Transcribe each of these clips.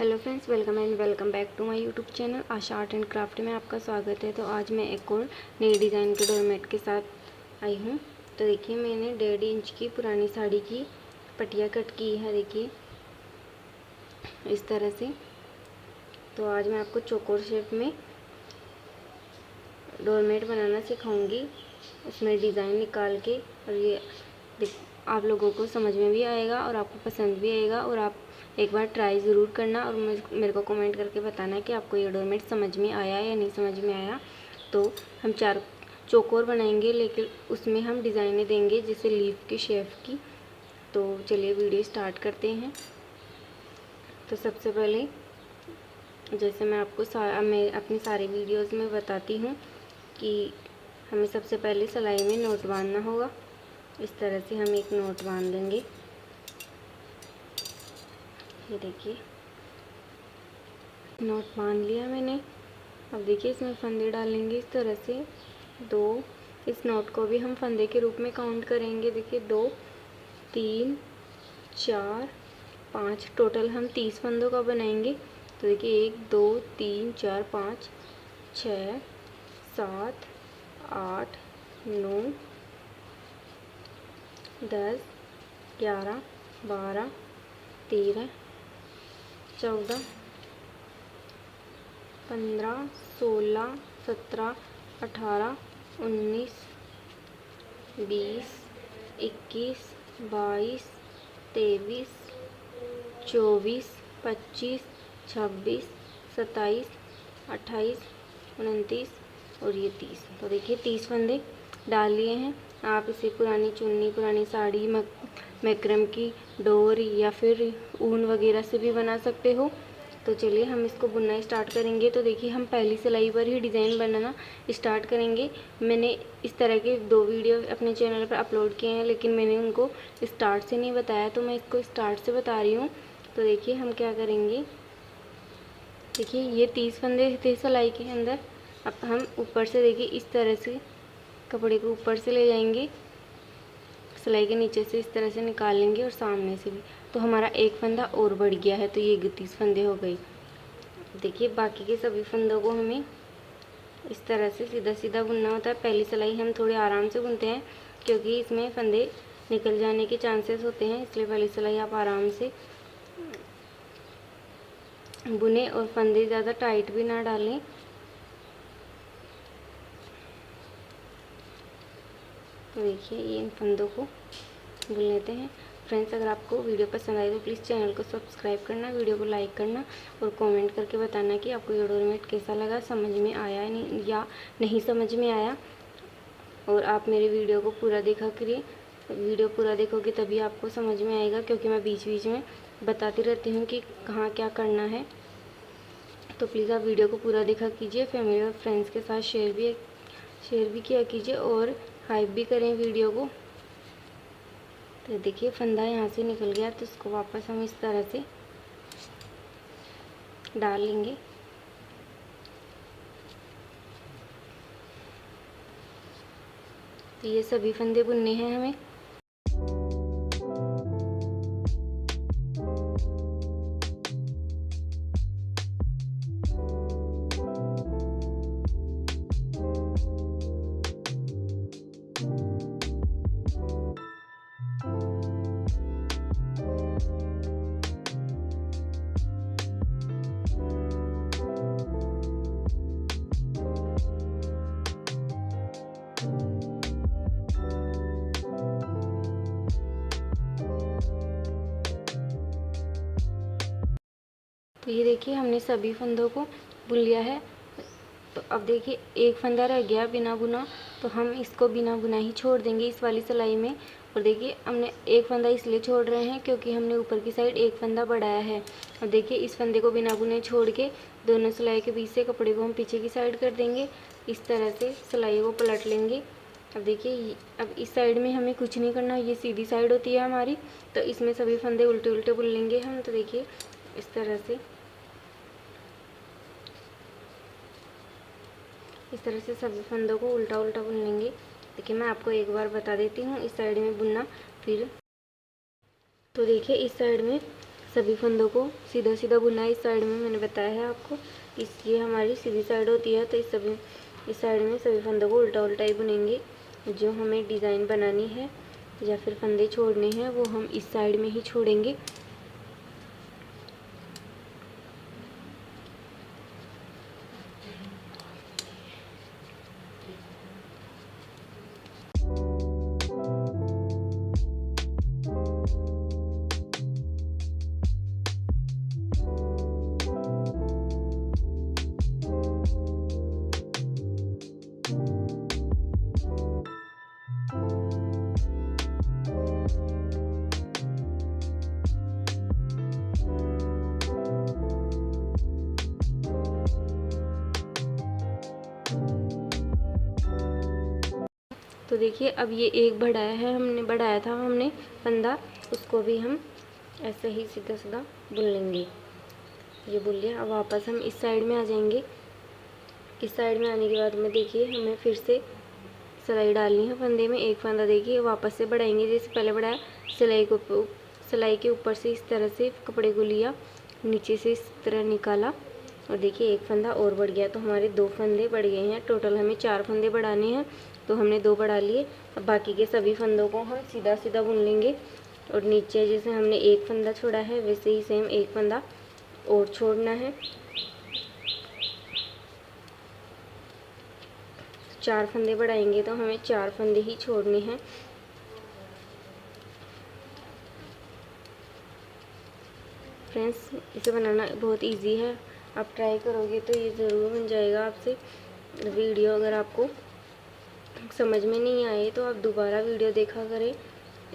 Hello friends, welcome back to my YouTube channel Asha art and craft में आपका स्वागत है। तो आज मैं एक और नई डिज़ाइन के डोरमेट के साथ आई हूँ। तो देखिए, मैंने 1.5 इंच की पुरानी साड़ी की पटिया कट की है, देखिए इस तरह से। तो आज मैं आपको चौकोर शेप में डोरमेट बनाना सिखाऊंगी, उसमें डिज़ाइन निकाल के। और ये आप लोगों को समझ में भी आएगा और आपको पसंद भी आएगा, और आप एक बार ट्राई ज़रूर करना और मेरे को कमेंट करके बताना कि आपको ये डोरमेट समझ में आया या नहीं समझ में आया। तो हम 4 चौकोर बनाएंगे, लेकिन उसमें हम डिज़ाइनें देंगे जैसे लीफ की शेप की। तो चलिए वीडियो स्टार्ट करते हैं। तो सबसे पहले, जैसे मैं आपको मैं अपनी सारी वीडियोज़ में बताती हूँ कि हमें सबसे पहले सिलाई में नोट बांधना होगा। इस तरह से हम एक नोट बांध देंगे। ये देखिए, नोट बांध लिया मैंने। अब देखिए, इसमें फंदे डालेंगे इस तरह से 2। इस नोट को भी हम फंदे के रूप में काउंट करेंगे। देखिए 2, 3, 4, 5, टोटल हम 30 फंदों का बनाएंगे। तो देखिए 1, 2, 3, 4, 5, 6, 7, 8, 9, 10, 11, 12, 13, 14, 15, 16, 17, 18, 19, 20, 21, 22, 23, 24, 25, 26, 27, 28, 29 और ये 30। तो देखिए 30 फंदे डाल लिए हैं। आप इसे पुरानी चुन्नी, पुरानी साड़ी, मैक्रम की डोर या फिर ऊन वगैरह से भी बना सकते हो। तो चलिए हम इसको बुनना स्टार्ट करेंगे। तो देखिए, हम पहली सिलाई पर ही डिज़ाइन बनाना स्टार्ट करेंगे। मैंने इस तरह के 2 वीडियो अपने चैनल पर अपलोड किए हैं, लेकिन मैंने उनको स्टार्ट से नहीं बताया, तो मैं इसको स्टार्ट से बता रही हूँ। तो देखिए हम क्या करेंगे। देखिए ये 30 फंदे थे सिलाई के अंदर। अब हम ऊपर से देखिए इस तरह से कपड़े को ऊपर से ले जाएंगे, सिलाई के नीचे से इस तरह से निकाल लेंगे और सामने से भी। तो हमारा एक फंदा और बढ़ गया है, तो ये 31 फंदे हो गई। देखिए बाकी के सभी फंदों को हमें इस तरह से सीधा सीधा बुनना होता है। पहली सिलाई हम थोड़े आराम से बुनते हैं, क्योंकि इसमें फंदे निकल जाने के चांसेस होते हैं, इसलिए पहली सिलाई आप आराम से बुने और फंदे ज़्यादा टाइट भी ना डालें। तो देखिए ये इन फंदों को बुन लेते हैं। फ्रेंड्स, अगर आपको वीडियो पसंद आए तो प्लीज़ चैनल को सब्सक्राइब करना, वीडियो को लाइक करना और कमेंट करके बताना कि आपको ये डोरमेट कैसा लगा, समझ में आया नहीं या नहीं समझ में आया। और आप मेरे वीडियो को पूरा देखा करिए। वीडियो पूरा देखोगे तभी आपको समझ में आएगा, क्योंकि मैं बीच बीच में बताती रहती हूँ कि कहाँ क्या करना है। तो प्लीज़ आप वीडियो को पूरा देखा कीजिए, फैमिली और फ्रेंड्स के साथ शेयर भी किया कीजिए और हाइप भी करें वीडियो को। तो देखिए फंदा यहाँ से निकल गया, तो इसको वापस हम इस तरह से डाल लेंगे। तो ये सभी फंदे बुनने हैं हमें। तो ये देखिए हमने सभी फंदों को बुन लिया है। तो अब देखिए एक फंदा रह गया बिना बुना, तो हम इसको बिना बुना ही छोड़ देंगे इस वाली सिलाई में। और देखिए हमने एक फंदा इसलिए छोड़ रहे हैं क्योंकि हमने ऊपर की साइड एक फंदा बढ़ाया है। अब देखिए इस फंदे को बिना बुने छोड़ के दोनों सिलाई के बीच से कपड़े को हम पीछे की साइड कर देंगे। इस तरह से सिलाई को पलट लेंगे। अब देखिए अब इस साइड में हमें कुछ नहीं करना, ये सीधी साइड होती है हमारी, तो इसमें सभी फंदे उल्टे उल्टे बुन लेंगे हम। तो देखिए इस तरह से सभी फंदों को उल्टा उल्टा बुन लेंगे। देखिए मैं आपको एक बार बता देती हूँ इस साइड में बुनना फिर। तो देखिए इस साइड में सभी फंदों को सीधा सीधा बुनना है। इस साइड में मैंने बताया है आपको, इसलिए हमारी सीधी साइड होती है, तो इस साइड में सभी फंदों को उल्टा उल्टा ही बुनेंगे। जो हमें डिज़ाइन बनानी है या फिर फंदे छोड़ने हैं वो हम इस साइड में ही छोड़ेंगे। तो देखिए अब ये एक बढ़ाया था हमने फंदा, उसको भी हम ऐसे ही सीधा सीधा बुन लेंगे। ये बुन लिया। अब वापस हम इस साइड में आ जाएंगे। इस साइड में आने के बाद में देखिए हमें फिर से सिलाई डालनी है फंदे में। एक फंदा देखिए वापस से बढ़ाएंगे, जैसे पहले बढ़ाया। सिलाई के ऊपर से इस तरह से कपड़े को लिया, नीचे से इस तरह निकाला और देखिए एक फंदा और बढ़ गया, तो हमारे 2 फंदे बढ़ गए हैं। टोटल हमें 4 फंदे बढ़ाने हैं, तो हमने 2 बढ़ा लिए। अब बाकी के सभी फंदों को हम सीधा सीधा बुन लेंगे और नीचे जैसे हमने एक फंदा छोड़ा है वैसे ही सेम एक फंदा और छोड़ना है। 4 फंदे बढ़ाएंगे तो हमें 4 फंदे ही छोड़ने हैं। फ्रेंड्स, इसे बनाना बहुत इजी है, आप ट्राई करोगे तो ये ज़रूर बन जाएगा आपसे। वीडियो अगर आपको समझ में नहीं आए तो आप दोबारा वीडियो देखा करें,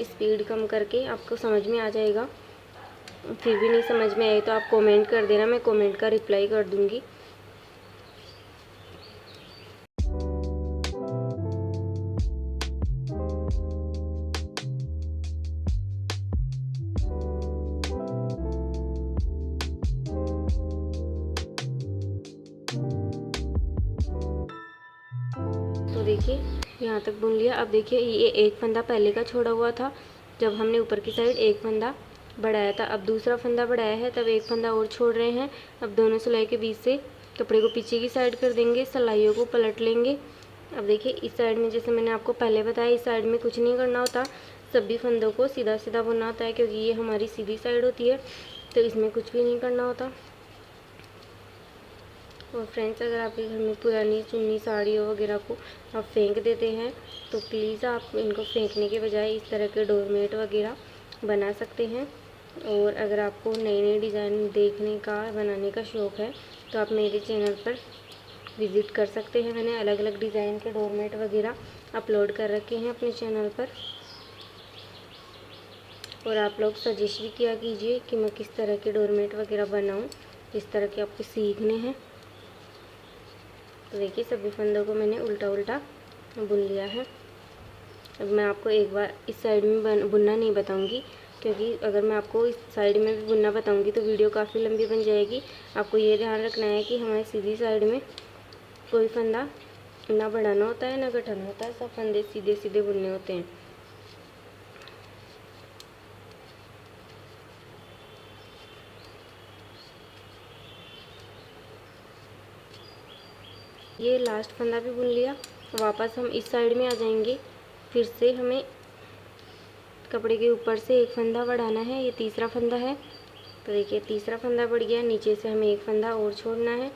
स्पीड कम करके, आपको समझ में आ जाएगा। फिर भी नहीं समझ में आए तो आप कमेंट कर देना, मैं कमेंट का रिप्लाई कर दूँगी। तो देखिए यहाँ तक बुन लिया। अब देखिए ये एक फंदा पहले का छोड़ा हुआ था जब हमने ऊपर की साइड एक फंदा बढ़ाया था। अब दूसरा फंदा बढ़ाया है तब एक फंदा और छोड़ रहे हैं। अब दोनों सिलाई के बीच से कपड़े को पीछे की साइड कर देंगे, सिलाइयों को पलट लेंगे। अब देखिए इस साइड में जैसे मैंने आपको पहले बताया, इस साइड में कुछ नहीं करना होता, सभी फंदों को सीधा सीधा बुनना होता है, क्योंकि ये हमारी सीधी साइड होती है, तो इसमें कुछ भी नहीं करना होता। और फ्रेंड्स, अगर आपके घर में पुरानी चुन्नी साड़ियों वगैरह को आप फेंक देते हैं तो प्लीज़ आप इनको फेंकने के बजाय इस तरह के डोरमेट वगैरह बना सकते हैं। और अगर आपको नई नई डिज़ाइन देखने का, बनाने का शौक़ है तो आप मेरे चैनल पर विज़िट कर सकते हैं। मैंने अलग अलग डिज़ाइन के डोरमेट वगैरह अपलोड कर रखे हैं अपने चैनल पर, और आप लोग सजेस्ट भी किया कीजिए कि मैं किस तरह के डोरमेट वगैरह बनाऊँ, जिस तरह के आपको सीखने हैं। तो देखिए सभी फंदों को मैंने उल्टा उल्टा बुन लिया है। अब मैं आपको एक बार इस साइड में बुनना नहीं बताऊंगी, क्योंकि अगर मैं आपको इस साइड में भी बुनना बताऊंगी तो वीडियो काफ़ी लंबी बन जाएगी। आपको ये ध्यान रखना है कि हमारी सीधी साइड में कोई फंदा ना बढ़ाना होता है ना घटाना होता है, सब फंदे सीधे सीधे बुनने होते हैं। ये लास्ट फंदा भी बुन लिया। वापस हम इस साइड में आ जाएंगे। फिर से हमें कपड़े के ऊपर से एक फंदा बढ़ाना है, ये तीसरा फंदा है। तो देखिए तीसरा फंदा बढ़ गया, नीचे से हमें एक फंदा और छोड़ना है।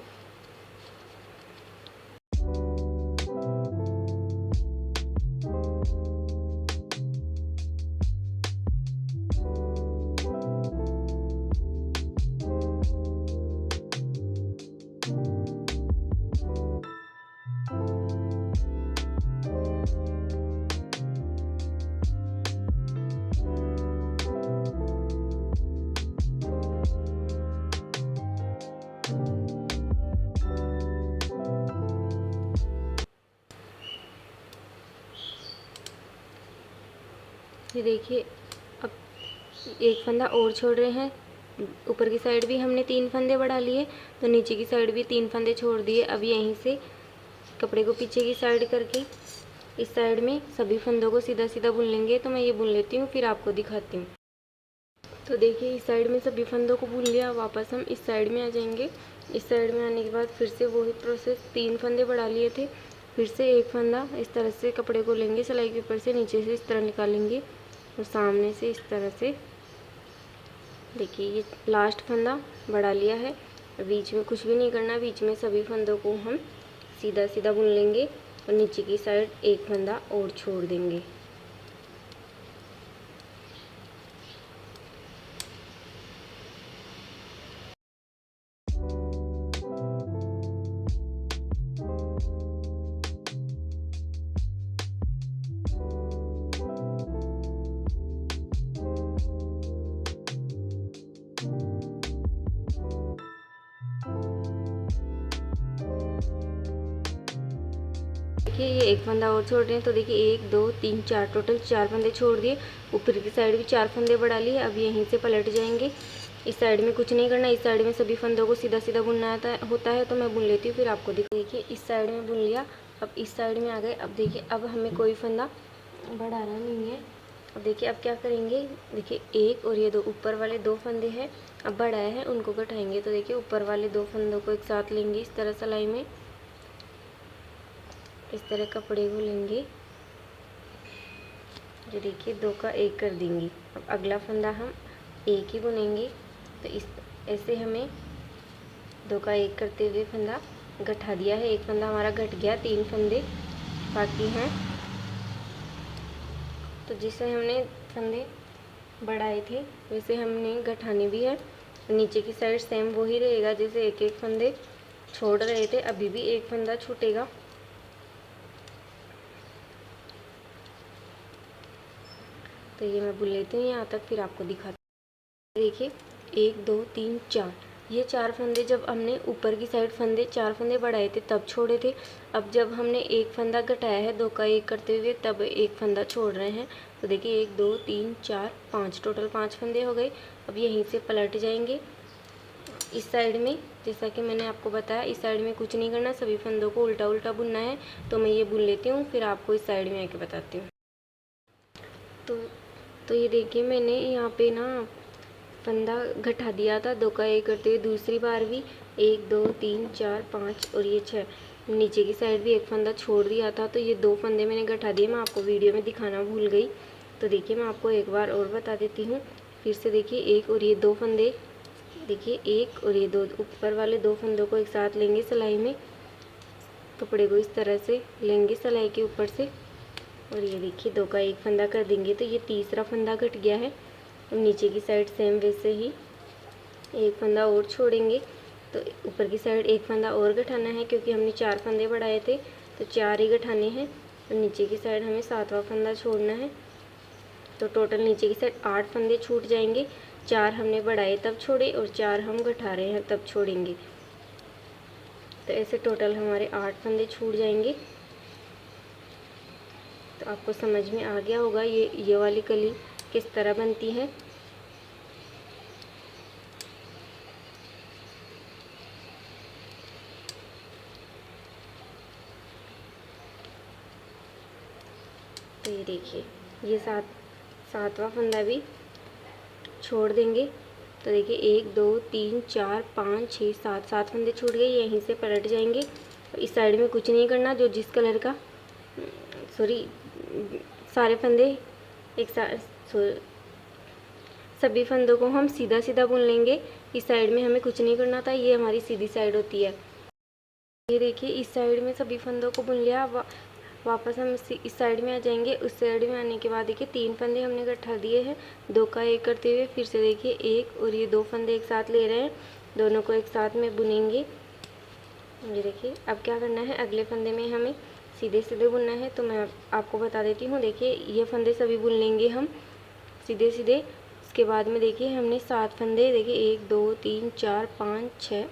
ये देखिए अब एक फंदा और छोड़ रहे हैं। ऊपर की साइड भी हमने 3 फंदे बढ़ा लिए, तो नीचे की साइड भी 3 फंदे छोड़ दिए। अब यहीं से कपड़े को पीछे की साइड करके इस साइड में सभी फंदों को सीधा सीधा बुन लेंगे। तो मैं ये बुन लेती हूँ, फिर आपको दिखाती हूँ। तो देखिए इस साइड में सभी फंदों को बुन लिया। वापस हम इस साइड में आ जाएंगे। इस साइड में आने के बाद फिर से वही प्रोसेस, 3 फंदे बढ़ा लिए थे, फिर से एक फंदा इस तरह से कपड़े को लेंगे, सिलाई के ऊपर से नीचे से इस तरह निकालेंगे और सामने से इस तरह से देखिए ये लास्ट फंदा बढ़ा लिया है। बीच में कुछ भी नहीं करना, बीच में सभी फंदों को हम सीधा सीधा बुन लेंगे और नीचे की साइड एक फंदा और छोड़ देंगे। देखिए ये एक फंदा और छोड़ रहे हैं, तो देखिए 1 2 3 4 टोटल 4 फंदे छोड़ दिए। ऊपर की साइड भी 4 फंदे बढ़ा लिए। अब यहीं से पलट जाएंगे। इस साइड में कुछ नहीं करना, इस साइड में सभी फंदों को सीधा सीधा बुनना होता है। तो मैं बुन लेती हूँ, फिर आपको देखिए इस साइड में बुन लिया। अब इस साइड में आ गए। अब देखिए अब हमें कोई फंदा बढ़ाना नहीं है। अब देखिए अब क्या करेंगे, देखिए एक और ये दो ऊपर वाले 2 फंदे हैं अब बढ़ाए हैं, उनको घटाएंगे। तो देखिए ऊपर वाले 2 फंदों को एक साथ लेंगे इस तरह सिलाई में, इस तरह कपड़े को लेंगे, ये देखिए 2 का 1 कर देंगे। अब अगला फंदा हम एक ही बुनेंगे। तो इस ऐसे हमें 2 का 1 करते हुए फंदा घटा दिया है। एक फंदा हमारा घट गया, 3 फंदे बाकी हैं। तो जिससे हमने फंदे बढ़ाए थे वैसे हमने घटाने भी है। नीचे की साइड सेम वही रहेगा, जैसे एक एक फंदे छोड़ रहे थे, अभी भी एक फंदा छूटेगा। तो ये मैं बुन लेती हूँ यहाँ तक, फिर आपको दिखाती हूँ। देखिए 1 2 3 4, ये 4 फंदे जब हमने ऊपर की साइड 4 फंदे बढ़ाए थे तब छोड़े थे। अब जब हमने एक फंदा घटाया है 2 का 1 करते हुए, तब एक फंदा छोड़ रहे हैं। तो देखिए 1 2 3 4 5, टोटल 5 फंदे हो गए। अब यहीं से पलट जाएंगे इस साइड में। जैसा कि मैंने आपको बताया इस साइड में कुछ नहीं करना, सभी फंदों को उल्टा उल्टा बुनना है। तो मैं ये बुन लेती हूँ, फिर आपको इस साइड में आके बताती हूँ। तो ये देखिए मैंने यहाँ पे ना फंदा घटा दिया था 2 का 1 करते हुए, दूसरी बार भी 1 2 3 4 5 और ये 6, नीचे की साइड भी एक फंदा छोड़ दिया था। तो ये 2 फंदे मैंने घटा दिए, मैं आपको वीडियो में दिखाना भूल गई। तो देखिए मैं आपको एक बार और बता देती हूँ फिर से। देखिए 1 और ये 2 फंदे, देखिए 1 और ये 2 ऊपर वाले 2 फंदों को एक साथ लेंगे सिलाई में, कपड़े को इस तरह से लेंगे सिलाई के ऊपर से और ये देखिए 2 का 1 फंदा कर देंगे। तो ये तीसरा फंदा घट गया है। नीचे की साइड सेम वैसे ही एक फंदा और छोड़ेंगे। तो ऊपर की साइड एक फंदा और घटाना है, क्योंकि हमने 4 फंदे बढ़ाए थे तो 4 ही घटाने हैं। और नीचे की साइड हमें 7वां फंदा छोड़ना है। तो टोटल नीचे की साइड 8 फंदे छूट जाएंगे। 4 हमने बढ़ाए तब छोड़े और 4 हम घटा रहे हैं तब छोड़ेंगे। तो ऐसे टोटल हमारे 8 फंदे छूट जाएंगे। तो आपको समझ में आ गया होगा ये वाली कली किस तरह बनती है। तो ये देखिए ये 7वां फंदा भी छोड़ देंगे। तो देखिए 1 2 3 4 5 6 7 फंदे छूट गए। यहीं से पलट जाएंगे। इस साइड में कुछ नहीं करना, जो जिस कलर का सारे फंदे एक साथ, सभी फंदों को हम सीधा सीधा बुन लेंगे। इस साइड में हमें कुछ नहीं करना था, ये हमारी सीधी साइड होती है। ये देखिए इस साइड में सभी फंदों को बुन लिया। वापस हम इस साइड में आ जाएंगे। उस साइड में आने के बाद देखिए 3 फंदे हमने घटा दिए हैं 2 का 1 करते हुए। फिर से देखिए 1 और ये 2 फंदे एक साथ ले रहे हैं, दोनों को एक साथ में बुनेंगे। ये देखिए अब क्या करना है, अगले फंदे में हमें सीधे सीधे बुनना है। तो मैं आपको बता देती हूँ। देखिए ये फंदे सभी बुन लेंगे हम सीधे सीधे। इसके बाद में देखिए हमने 7 फंदे, देखिए 1 2 3 4 5 6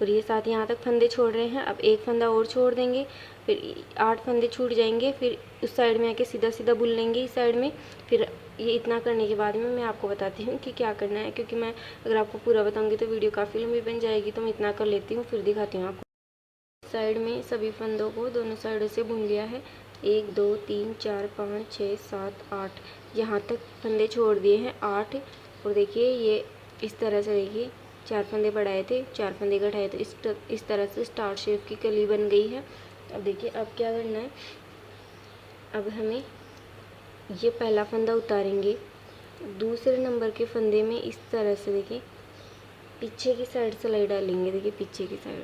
और ये 7 यहाँ तक फंदे छोड़ रहे हैं। अब एक फंदा और छोड़ देंगे, फिर 8 फंदे छूट जाएंगे। फिर उस साइड में आके सीधा सीधा बुन लेंगे इस साइड में। फिर ये इतना करने के बाद में मैं आपको बताती हूँ कि क्या करना है, क्योंकि मैं अगर आपको पूरा बताऊँगी तो वीडियो काफ़ी लंबी बन जाएगी। तो मैं इतना कर लेती हूँ, फिर दिखाती हूँ आपको। साइड में सभी फंदों को दोनों साइडों से बुन लिया है। 1 2 3 4 5 6 7 8, यहाँ तक फंदे छोड़ दिए हैं 8। और देखिए ये इस तरह से देखिए 4 फंदे बढ़ाए थे, 4 फंदे घटाए थे, इस तरह से स्टार शेप की कली बन गई है। अब देखिए अब क्या करना है, अब हमें ये पहला फंदा उतारेंगे, दूसरे नंबर के फंदे में इस तरह से देखिए पीछे की साइड सिलाई डालेंगे। देखिए पीछे की साइड,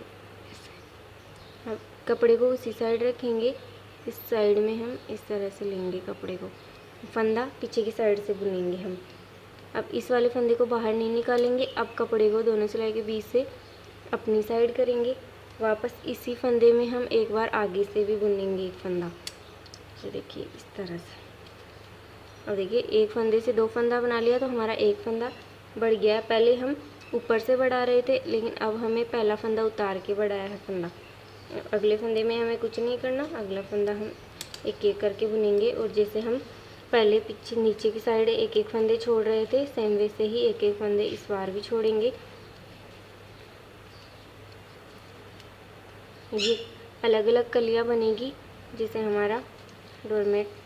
अब कपड़े को उसी साइड रखेंगे, इस साइड में हम इस तरह से लेंगे कपड़े को, फंदा पीछे की साइड से बुनेंगे हम। अब इस वाले फंदे को बाहर नहीं निकालेंगे, अब कपड़े को दोनों सिलाई के बीच से अपनी साइड करेंगे, वापस इसी फंदे में हम एक बार आगे से भी बुनेंगे एक फंदा। ये देखिए इस तरह से। और देखिए एक फंदे से 2 फंदा बना लिया तो हमारा एक फंदा बढ़ गया है। पहले हम ऊपर से बढ़ा रहे थे, लेकिन अब हमें पहला फंदा उतार के बढ़ाया है फंदा। अगले फंदे में हमें कुछ नहीं करना, अगला फंदा हम एक एक करके बुनेंगे। और जैसे हम पहले पीछे नीचे की साइड एक एक फंदे छोड़ रहे थे, सेम वैसे ही एक एक फंदे इस बार भी छोड़ेंगे। ये अलग अलग कलियां बनेगी, जिससे हमारा डोरमेट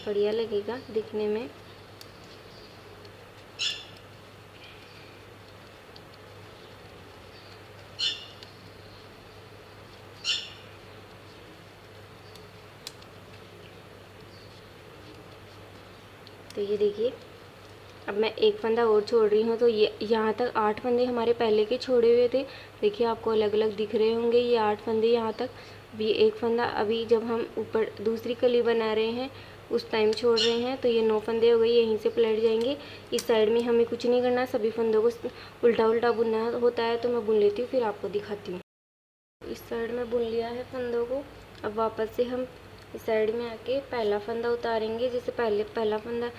बढ़िया लगेगा दिखने में। तो ये देखिए अब मैं एक फंदा और छोड़ रही हूँ, तो ये यहाँ तक 8 फंदे हमारे पहले के छोड़े हुए थे। देखिए आपको अलग अलग दिख रहे होंगे ये 8 फंदे यहाँ तक। अभी एक फंदा, अभी जब हम ऊपर दूसरी कली बना रहे हैं उस टाइम छोड़ रहे हैं, तो ये 9 फंदे हो गए, यहीं से पलट जाएंगे। इस साइड में हमें कुछ नहीं करना, सभी फंदों को उल्टा उल्टा बुनना होता है। तो मैं बुन लेती हूँ, फिर आपको दिखाती हूँ। इस साइड में बुन लिया है फंदों को। अब वापस से हम इस साइड में आके पहला फंदा उतारेंगे, जैसे पहला फंदा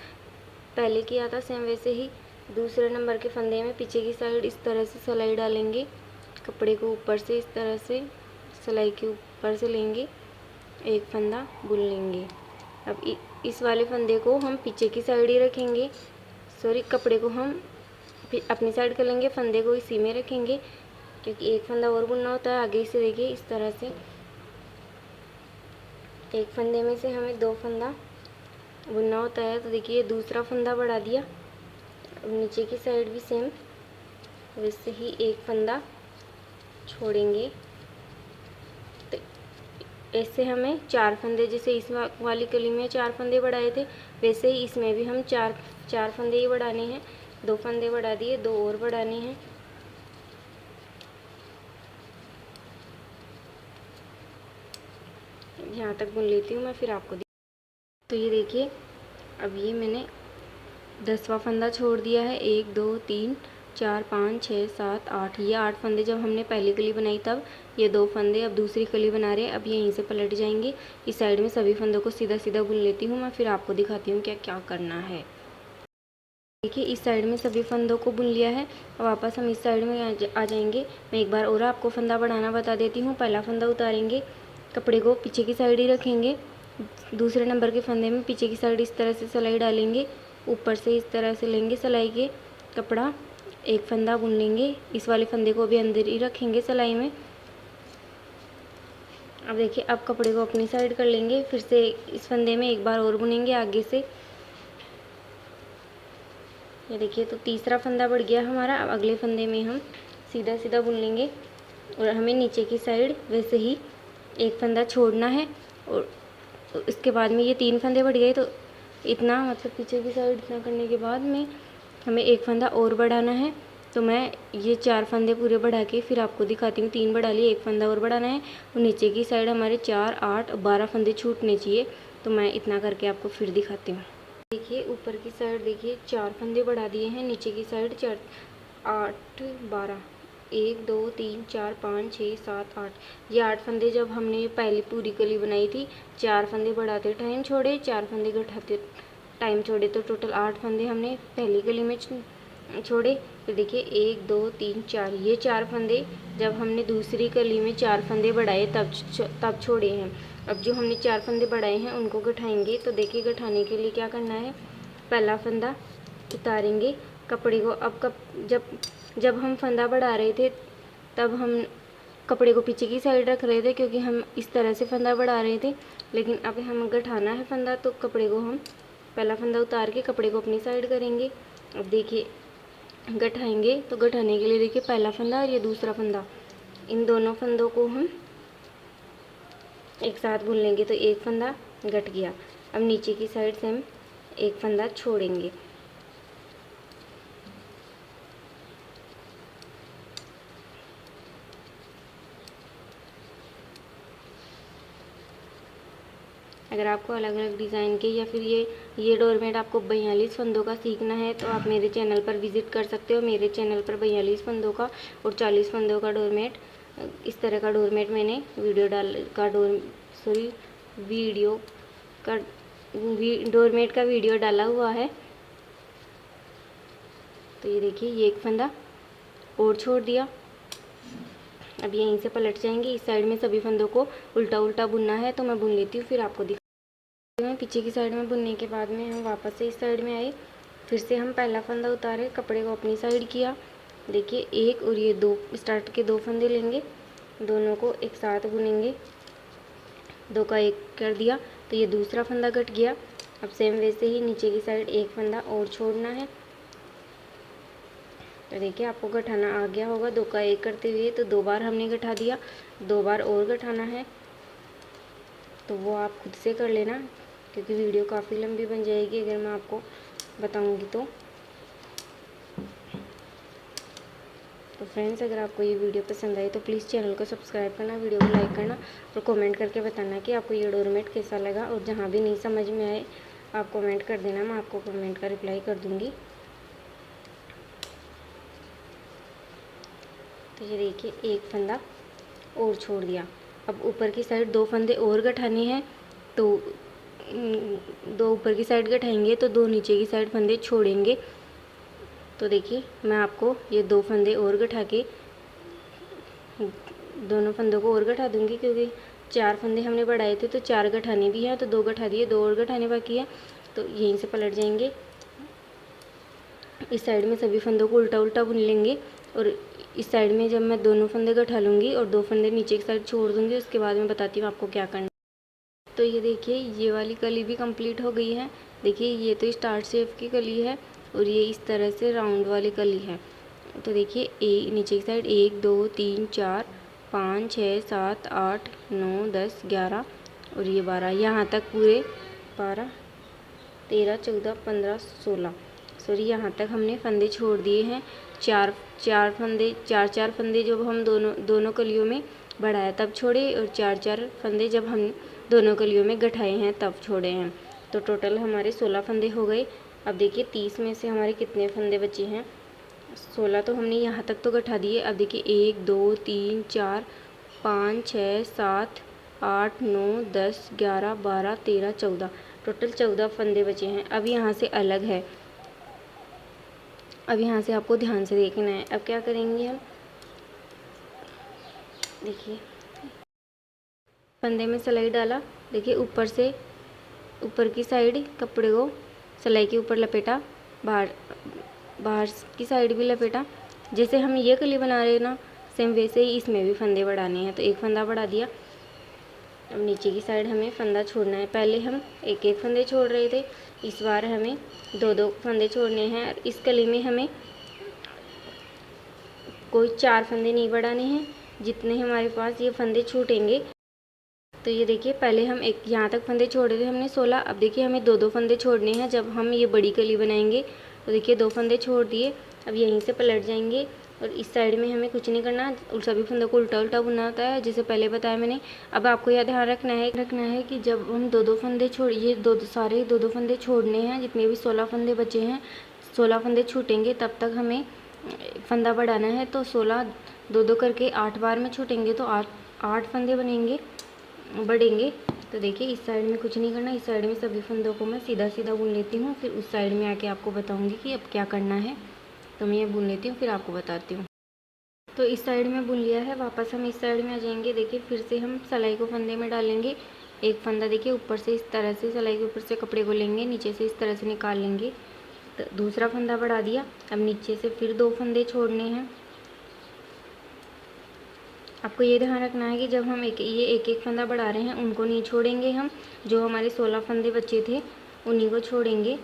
पहले किया था सेम वैसे ही दूसरे नंबर के फंदे में पीछे की साइड इस तरह से सिलाई डालेंगे, कपड़े को ऊपर से इस तरह से सिलाई के ऊपर से लेंगे, एक फंदा बुन लेंगे। अब इस वाले फंदे को हम पीछे की साइड ही रखेंगे, सॉरी कपड़े को हम अपनी साइड कर लेंगे, फंदे को इसी में रखेंगे, क्योंकि एक फंदा और बुनना होता है आगे से। देखिए इस तरह से एक फंदे में से हमें 2 फंदा बुनना होता है। तो देखिए दूसरा फंदा बढ़ा दिया, अब नीचे की साइड भी सेम वैसे ही एक फंदा छोड़ेंगे। तो ऐसे हमें 4 फंदे, जैसे इस वाली कली में 4 फंदे बढ़ाए थे, वैसे ही इसमें भी हम चार फंदे ही बढ़ाने हैं। 2 फंदे बढ़ा दिए, 2 और बढ़ाने हैं। यहाँ तक बुन लेती हूँ मैं, फिर आपको तो ये देखिए अब ये मैंने 10वां फंदा छोड़ दिया है। 1 2 3 4 5 6 7 8, ये 8 फंदे जब हमने पहली कली बनाई तब, ये 2 फंदे अब दूसरी कली बना रहे हैं। अब यहीं से पलट जाएंगे, इस साइड में सभी फंदों को सीधा सीधा बुन लेती हूँ मैं, फिर आपको दिखाती हूँ क्या क्या करना है। देखिए इस साइड में सभी फंदों को बुन लिया है, अब वापस हम इस साइड में आ जाएंगे। मैं एक बार और आपको फंदा बढ़ाना बता देती हूँ। पहला फंदा उतारेंगे, कपड़े को पीछे की साइड ही रखेंगे, दूसरे नंबर के फंदे में पीछे की साइड इस तरह से सिलाई डालेंगे, ऊपर से इस तरह से लेंगे सिलाई के कपड़ा, एक फंदा बुन लेंगे, इस वाले फंदे को भी अंदर ही रखेंगे सिलाई में। अब देखिए अब कपड़े को अपनी साइड कर लेंगे, फिर से इस फंदे में एक बार और बुनेंगे आगे से। ये देखिए तो तीसरा फंदा बढ़ गया हमारा। अब अगले फंदे में हम सीधा सीधा बुन लेंगे, और हमें नीचे की साइड वैसे ही एक फंदा छोड़ना है। और इसके बाद में ये 3 फंदे बढ़ गए, तो इतना मतलब पीछे की साइड इतना करने के बाद में हमें एक फंदा और बढ़ाना है। तो मैं ये 4 फंदे पूरे बढ़ा के फिर आपको दिखाती हूँ। 3 बढ़ा लिए, एक फंदा और बढ़ाना है, और नीचे की साइड हमारे 4 8 12 फंदे छूटने चाहिए। तो मैं इतना करके आपको फिर दिखाती हूँ। देखिए ऊपर की साइड देखिए 4 फंदे बढ़ा दिए हैं, नीचे की साइड 4 8 12 1 2 3 4 5 6 7 8, ये 8 फंदे जब हमने पहली पूरी कली बनाई थी, 4 फंदे बढ़ाते टाइम छोड़े, 4 फंदे घटाते टाइम छोड़े, तो टोटल 8 फंदे हमने पहली कली में छोड़े। तो देखिए 1 2 3 4, ये 4 फंदे जब हमने दूसरी कली में 4 फंदे बढ़ाए तब छोड़े हैं। अब जो हमने 4 फंदे बढ़ाए हैं उनको गठाएंगे। तो देखिए गठाने के लिए क्या करना है, पहला फंदा उतारेंगे, कपड़े को अब जब हम फंदा बढ़ा रहे थे तब हम कपड़े को पीछे की साइड रख रहे थे, क्योंकि हम इस तरह से फंदा बढ़ा रहे थे। लेकिन अब हम गठाना है फंदा, तो कपड़े को हम पहला फंदा उतार के कपड़े को अपनी साइड करेंगे, अब देखिए गठाएंगे तो गठाने के लिए देखिए पहला फंदा और ये दूसरा फंदा, इन दोनों फंदों को हम एक साथ बुन लेंगे तो एक फंदा गठ गया। अब नीचे की साइड से हम एक फंदा छोड़ेंगे। अगर आपको अलग अलग डिज़ाइन के या फिर ये डोरमेट आपको 42 फंदों का सीखना है तो आप मेरे चैनल पर विज़िट कर सकते हो। मेरे चैनल पर 42 फंदों का और 40 फंदों का डोरमेट, इस तरह का डोरमेट मैंने डोरमेट का वीडियो डाला हुआ है। तो ये देखिए ये एक फंदा और छोड़ दिया। अब यहीं से पलट जाएंगे। इस साइड में सभी फंदों को उल्टा उल्टा बुनना है, तो मैं बुन लेती हूँ फिर आपको में पीछे की साइड में बुनने के बाद में हम वापस से इस साइड में आए, फिर से हम पहला फंदा उतारे, कपड़े को अपनी साइड किया। देखिए एक और ये दो स्टार्ट के 2 फंदे लेंगे, दोनों को एक साथ बुनेंगे। 2 का 1 कर दिया तो ये दूसरा फंदा कट गया। अब सेम वैसे ही नीचे की साइड एक फंदा और छोड़ना है। तो देखिए आपको गठाना आ गया होगा 2 का 1 करते हुए, तो 2 बार हमने गठा दिया, 2 बार और गठाना है। तो वो आप खुद से कर लेना क्योंकि वीडियो काफ़ी लंबी बन जाएगी अगर मैं आपको बताऊंगी तो फ्रेंड्स, अगर आपको ये वीडियो पसंद आई तो प्लीज़ चैनल को सब्सक्राइब करना, वीडियो को लाइक करना और कमेंट करके बताना कि आपको ये डोरमेट कैसा लगा। और जहाँ भी नहीं समझ में आए आप कमेंट कर देना, मैं आपको कमेंट का रिप्लाई कर दूँगी। तो ये देखिए एक फंदा और छोड़ दिया। अब ऊपर की साइड 2 फंदे और गठाने हैं, तो 2 ऊपर की साइड गठाएंगे तो 2 नीचे की साइड फंदे छोड़ेंगे। तो देखिए मैं आपको ये 2 फंदे और गठा के दोनों फंदों को और गठा दूंगी क्योंकि 4 फंदे हमने बढ़ाए थे तो 4 गठाने भी हैं, तो 2 गठा दिए, 2 और गठाने बाकी है। तो यहीं से पलट जाएंगे। इस साइड में सभी फंदों को उल्टा उल्टा बुन लेंगे और इस साइड में जब मैं दोनों फंदे गठा लूँगी और 2 फंदे नीचे की साइड छोड़ दूँगी, उसके बाद मैं बताती हूँ आपको क्या करना। तो ये देखिए ये वाली कली भी कंप्लीट हो गई है। देखिए ये तो स्टार शेप की कली है और ये इस तरह से राउंड वाली कली है। तो देखिए नीचे की साइड 1 2 3 4 5 6 7 8 9 10 11 और ये 12, यहाँ तक पूरे 12 13 14 15 16 सॉरी यहाँ तक हमने फंदे छोड़ दिए हैं। चार फंदे जब हम दोनों कलियों में बढ़ाया तब छोड़े और 4 फंदे जब हम दोनों कलियों में गठाए हैं तब छोड़े हैं। तो टोटल हमारे 16 फंदे हो गए। अब देखिए 30 में से हमारे कितने फंदे बचे हैं। 16 तो हमने यहाँ तक तो गठा दिए। अब देखिए 1 2 3 4 5 6 7 8 9 10 11 12 13 14, टोटल 14 फंदे बचे हैं। अब यहाँ से अलग है, अब यहाँ से आपको ध्यान से देखना है। अब क्या करेंगे हम, देखिए फंदे में सिलाई डाला, देखिए ऊपर की साइड कपड़े को सिलाई के ऊपर लपेटा, बाहर की साइड भी लपेटा। जैसे हम ये कली बना रहे हैं ना, सेम वैसे ही इसमें भी फंदे बढ़ाने हैं। तो एक फंदा बढ़ा दिया। अब नीचे की साइड हमें फंदा छोड़ना है। पहले हम एक एक फंदे छोड़ रहे थे, इस बार हमें 2 फंदे छोड़ने हैं। और इस कली में हमें कोई 4 फंदे नहीं बढ़ाने हैं, जितने हमारे पास ये फंदे छूटेंगे। तो ये देखिए पहले हम एक यहाँ तक फंदे छोड़े थे हमने 16। अब देखिए हमें 2 फंदे छोड़ने हैं जब हम ये बड़ी कली बनाएंगे। तो देखिए 2 फंदे छोड़ दिए। अब यहीं से पलट जाएंगे और इस साइड में हमें कुछ नहीं करना, सभी फंदों को उल्टा उल्टा बुनना होता है, जैसे पहले बताया मैंने। अब आपको यह ध्यान रखना है कि जब हम 2 फंदे सारे 2 फंदे छोड़ने हैं, जितने भी 16 फंदे बचे हैं, 16 फंदे छूटेंगे तब तक हमें फंदा बढ़ाना है। तो 16 2 करके 8 बार में छूटेंगे तो 8 फंदे बढ़ेंगे। तो देखिए इस साइड में कुछ नहीं करना, इस साइड में सभी फंदों को मैं सीधा सीधा बुन लेती हूँ, फिर उस साइड में आके आपको बताऊँगी कि अब क्या करना है। तो मैं ये बुन लेती हूँ फिर आपको बताती हूँ। तो इस साइड में बुन लिया है, वापस हम इस साइड में आ जाएंगे। देखिए फिर से हम सिलाई को फंदे में डालेंगे। एक फंदा देखिए ऊपर से इस तरह से सिलाई के ऊपर से कपड़े को लेंगे, नीचे से इस तरह से निकाल लेंगे। तो दूसरा फंदा बढ़ा दिया। अब नीचे से फिर 2 फंदे छोड़ने हैं। आपको ये ध्यान रखना है कि जब हम एक एक फंदा बढ़ा रहे हैं उनको नहीं छोड़ेंगे हम, जो हमारे 16 फंदे बचे थे उन्हीं को छोड़ेंगे।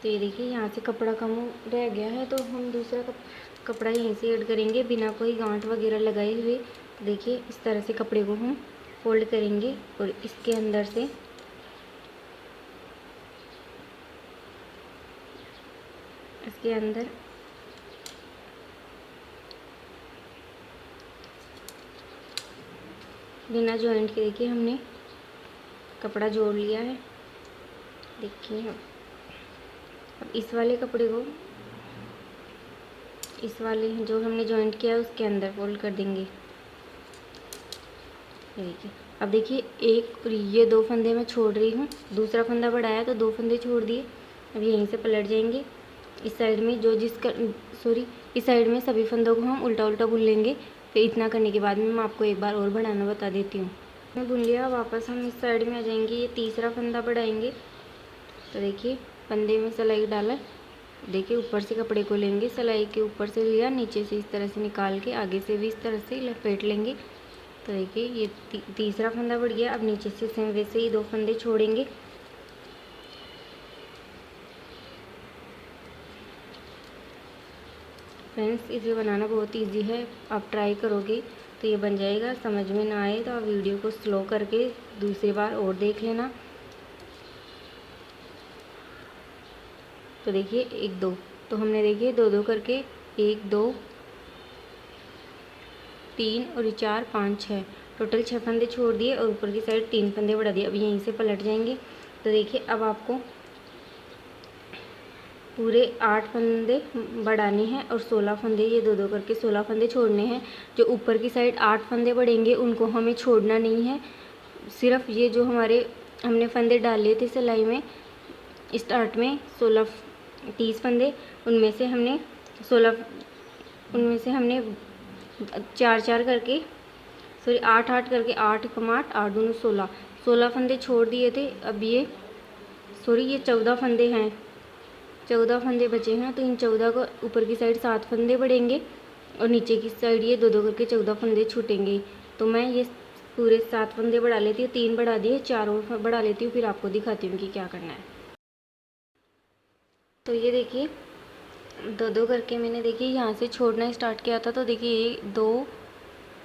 तो ये देखिए यहाँ से कपड़ा कम रह गया है, तो हम दूसरा कपड़ा यहीं से ऐड करेंगे बिना कोई गांठ वगैरह लगाए हुए। देखिए इस तरह से कपड़े को हम फोल्ड करेंगे और इसके अंदर से इसके अंदर बिना जॉइंट के देखिए हमने कपड़ा जोड़ लिया है। देखिए अब इस वाले कपड़े को इस वाले जो हमने जॉइंट किया है उसके अंदर फोल्ड कर देंगे। देखिए अब देखिए एक और ये 2 फंदे मैं छोड़ रही हूँ, दूसरा फंदा बढ़ाया तो 2 फंदे छोड़ दिए। अब यहीं से पलट जाएंगे। इस साइड में इस साइड में सभी फंदों को हम उल्टा उल्टा बुन लेंगे। फिर इतना करने के बाद में मैं आपको एक बार और बढ़ाना बता देती हूँ। मैं बुन लिया, वापस हम इस साइड में आ जाएंगे। ये तीसरा फंदा बढ़ाएंगे। तो देखिए फंदे में सिलाई डाला, देखिए ऊपर से कपड़े को लेंगे, सिलाई के ऊपर से लिया, नीचे से इस तरह से निकाल के आगे से भी इस तरह से लपेट लेंगे। तो देखिए ये तीसरा फंदा बढ़ गया। अब नीचे से सेम वैसे ही 2 फंदे छोड़ेंगे। फ्रेंड्स इसे बनाना बहुत इजी है, आप ट्राई करोगे तो ये बन जाएगा। समझ में ना आए तो आप वीडियो को स्लो करके दूसरी बार और देख लेना। तो देखिए 1 2 तो हमने देखिए 2 2 करके 1 2 3 और 4 5 6 टोटल 6 फंदे छोड़ दिए और ऊपर की साइड 3 फंदे बढ़ा दिए। अब यहीं से पलट जाएंगे। तो देखिए अब आपको पूरे 8 फंदे बढ़ाने हैं और 16 फंदे ये 2 2 करके 16 फंदे छोड़ने हैं। जो ऊपर की साइड 8 फंदे बढ़ेंगे उनको हमें छोड़ना नहीं है। सिर्फ ये जो हमने फंदे डाले थे सिलाई में स्टार्ट में 30 फंदे, उनमें से हमने 4 करके 8 8 करके 8 कम 8 8 दूनी 16 फंदे छोड़ दिए थे। अब ये 14 फंदे हैं, 14 फंदे बचे हैं। तो इन 14 को ऊपर की साइड 7 फंदे बढ़ेंगे और नीचे की साइड ये 2 2 करके 14 फंदे छूटेंगे। तो मैं ये पूरे 7 फंदे बढ़ा लेती हूँ, 3 बढ़ा दिए, 4 और बढ़ा लेती हूँ, फिर आपको दिखाती हूँ कि क्या करना है। तो ये देखिए 2 2 करके मैंने देखिए यहाँ से छोड़ना स्टार्ट किया था। तो देखिए 1 2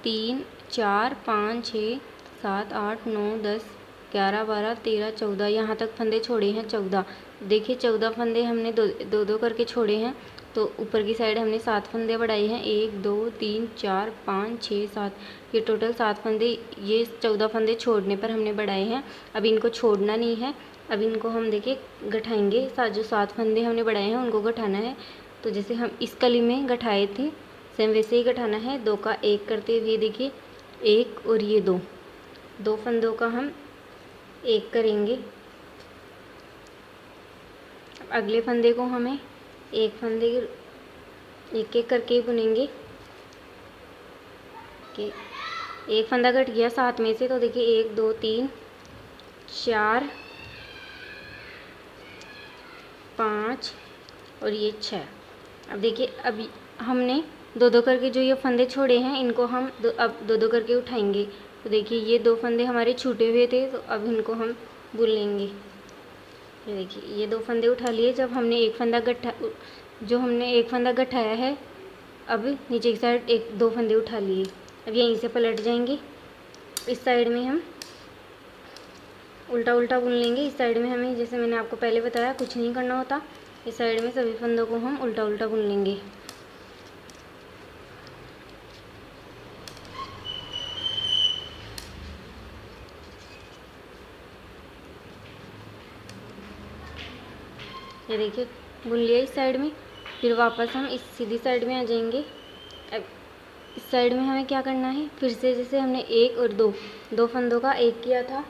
3 4 5 6 7 8 9 10 11 12 13 14 यहाँ तक फंदे छोड़े हैं 14। देखिए 14 फंदे हमने 2 2 करके छोड़े हैं। तो ऊपर की साइड हमने 7 फंदे बढ़ाए हैं, 1 2 3 4 5 6 7, ये टोटल 7 फंदे ये 14 फंदे छोड़ने पर हमने बढ़ाए हैं। अब इनको छोड़ना नहीं है। अब इनको हम देखिए गठाएंगे। जो 7 फंदे हमने बढ़ाए हैं उनको गठाना है। तो जैसे हम इस कली में गठाए थे सेम वैसे ही गठाना है। 2 का 1 करते हुए देखिए 1 और ये 2 फंदों का हम 1 करेंगे। अगले फंदे को हमें एक एक करके ही बुनेंगे कि एक फंदा घट गया 7 में से। तो देखिए 1 2 3 4 5 और ये 6। अब देखिए अब हमने 2 2 करके जो ये फंदे छोड़े हैं इनको हम अब 2 2 करके उठाएंगे। तो देखिए ये 2 फंदे हमारे छूटे हुए थे, तो अब इनको हम बुन लेंगे। ये देखिए ये 2 फंदे उठा लिए। जब हमने एक फंदा गठाया है, अब नीचे की साइड 2 फंदे उठा लिए। अब यहीं से पलट जाएंगे। इस साइड में हम उल्टा उल्टा बुन लेंगे। इस साइड में हमें जैसे मैंने आपको पहले बताया कुछ नहीं करना होता। इस साइड में सभी फंदों को हम उल्टा उल्टा बुन लेंगे। ये देखिए बुन लिया इस साइड में। फिर वापस हम इस सीधी साइड में आ जाएंगे। अब इस साइड में हमें क्या करना है, फिर से जैसे हमने 1 और 2 फंदों का 1 किया था।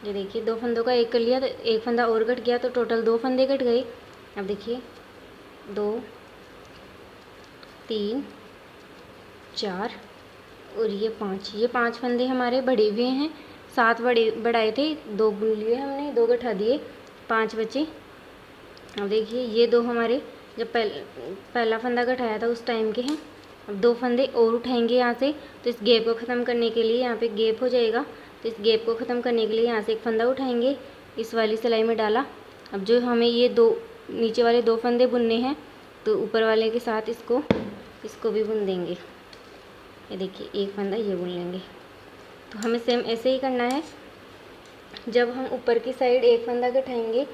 ये देखिए 2 फंदों का 1 कर लिया, तो एक फंदा और घट गया, तो टोटल 2 फंदे घट गए। अब देखिए 2 3 4 और ये 5, ये 5 फंदे हमारे बढ़े हुए हैं। 7 बढ़ाए थे, 2 बुन लिए हमने, 2 गठा दिए, 5 बचे। अब देखिए ये 2 हमारे जब पहला फंदा गठाया था उस टाइम के हैं। अब 2 फंदे और उठाएंगे यहाँ से। तो इस गैप को ख़त्म करने के लिए यहाँ पे गैप हो जाएगा, तो इस गैप को ख़त्म करने के लिए यहाँ से एक फंदा उठाएंगे, इस वाली सिलाई में डाला। अब जो हमें ये दो नीचे वाले 2 फंदे बुनने हैं तो ऊपर वाले के साथ इसको भी बुन देंगे। ये देखिए एक फंदा ये बुन लेंगे। तो हमें सेम ऐसे ही करना है। जब हम ऊपर की साइड एक फंदा उठाएंगे